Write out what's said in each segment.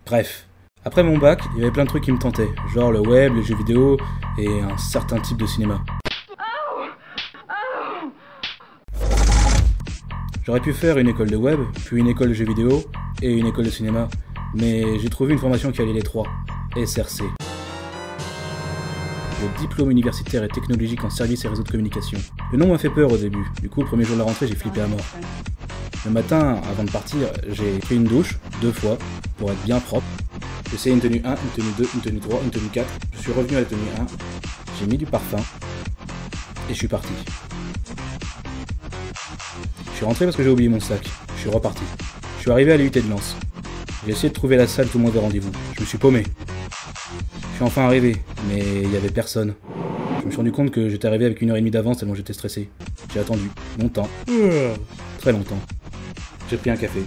Bref. Après mon bac, il y avait plein de trucs qui me tentaient, genre le web, les jeux vidéo et un certain type de cinéma. J'aurais pu faire une école de web, puis une école de jeux vidéo et une école de cinéma, mais j'ai trouvé une formation qui alliait les trois, SRC. Le diplôme universitaire et technologique en services et réseaux de communication. Le nom m'a fait peur au début, du coup le premier jour de la rentrée j'ai flippé à mort. Le matin, avant de partir, j'ai pris une douche, 2 fois, pour être bien propre. J'ai essayé une tenue 1, une tenue 2, une tenue 3, une tenue 4. Je suis revenu à la tenue 1, j'ai mis du parfum, et je suis parti. Je suis rentré parce que j'ai oublié mon sac. Je suis reparti. Je suis arrivé à l'UT de Lens. J'ai essayé de trouver la salle tout le monde avait rendez-vous. Je me suis paumé. Je suis enfin arrivé, mais il y avait personne. Je me suis rendu compte que j'étais arrivé avec 1h30 d'avance tellement j'étais stressé. J'ai attendu. Longtemps. Très longtemps. J'ai pris un café.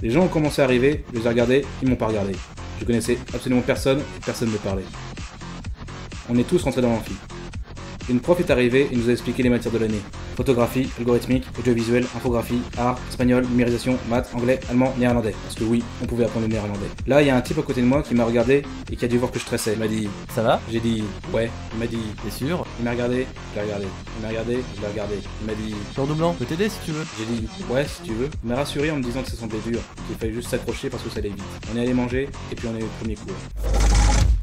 Les gens ont commencé à arriver, je les ai regardés, ils m'ont pas regardé. Je connaissais absolument personne et personne ne me parlait. On est tous rentrés dans l'amphi. Une prof est arrivée et nous a expliqué les matières de l'année. Photographie, algorithmique, audiovisuel, infographie, art, espagnol, numérisation, maths, anglais, allemand, néerlandais. Parce que oui, on pouvait apprendre le néerlandais. Là, il y a un type à côté de moi qui m'a regardé et qui a dû voir que je stressais. Il m'a dit « Ça va? J'ai dit « Ouais ». Il m'a dit T'es sûr? Il m'a regardé, je l'ai regardé. Il m'a regardé, je l'ai regardé. Il m'a dit Je suis redoublant, je peux t'aider si tu veux. J'ai dit « Ouais, si tu veux ». Il m'a rassuré en me disant que ça semblait dur, qu'il fallait juste s'accrocher parce que ça allait vite. On est allé manger et puis on a eu le premier cours.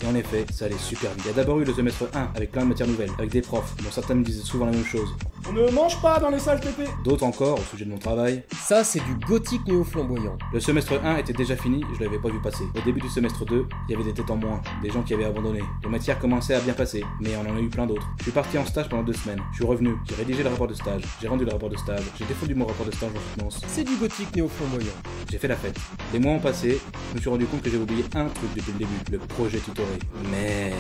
Et en effet, ça allait super vite. Il y a d'abord eu le semestre 1 avec plein de matières nouvelles, avec des profs, dont certains me disaient souvent la même chose. On ne mange pas dans les salles TP. D'autres encore, au sujet de mon travail. Ça, c'est du gothique néo-flamboyant. Le semestre 1 était déjà fini, je l'avais pas vu passer. Au début du semestre 2, il y avait des têtes en moins, des gens qui avaient abandonné. Les matières commençaient à bien passer, mais on en a eu plein d'autres. Je suis parti en stage pendant 2 semaines. Je suis revenu, j'ai rédigé le rapport de stage, j'ai rendu le rapport de stage, j'ai défendu mon rapport de stage en soutenance. C'est du gothique néo-flamboyant. J'ai fait la fête. Les mois ont passé, je me suis rendu compte que j'avais oublié un truc depuis le début, le projet tutoré. Merde.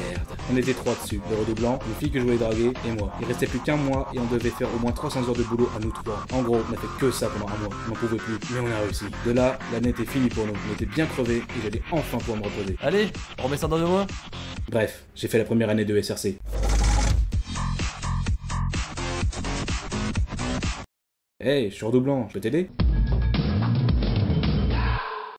On était 3 dessus, le redoublant, une fille que je voulais draguer et moi. Il restait plus qu'un mois et on devait faire au moins 300 heures de boulot à nous 3. En gros, on a fait que ça pendant un mois. On n'en pouvait plus, mais on a réussi. De là, l'année était finie pour nous. On était bien crevés et j'allais enfin pouvoir me reposer. Allez, on remet ça dans 2 mois. Bref, j'ai fait la première année de SRC. Hey, je suis redoublant, je peux t'aider ?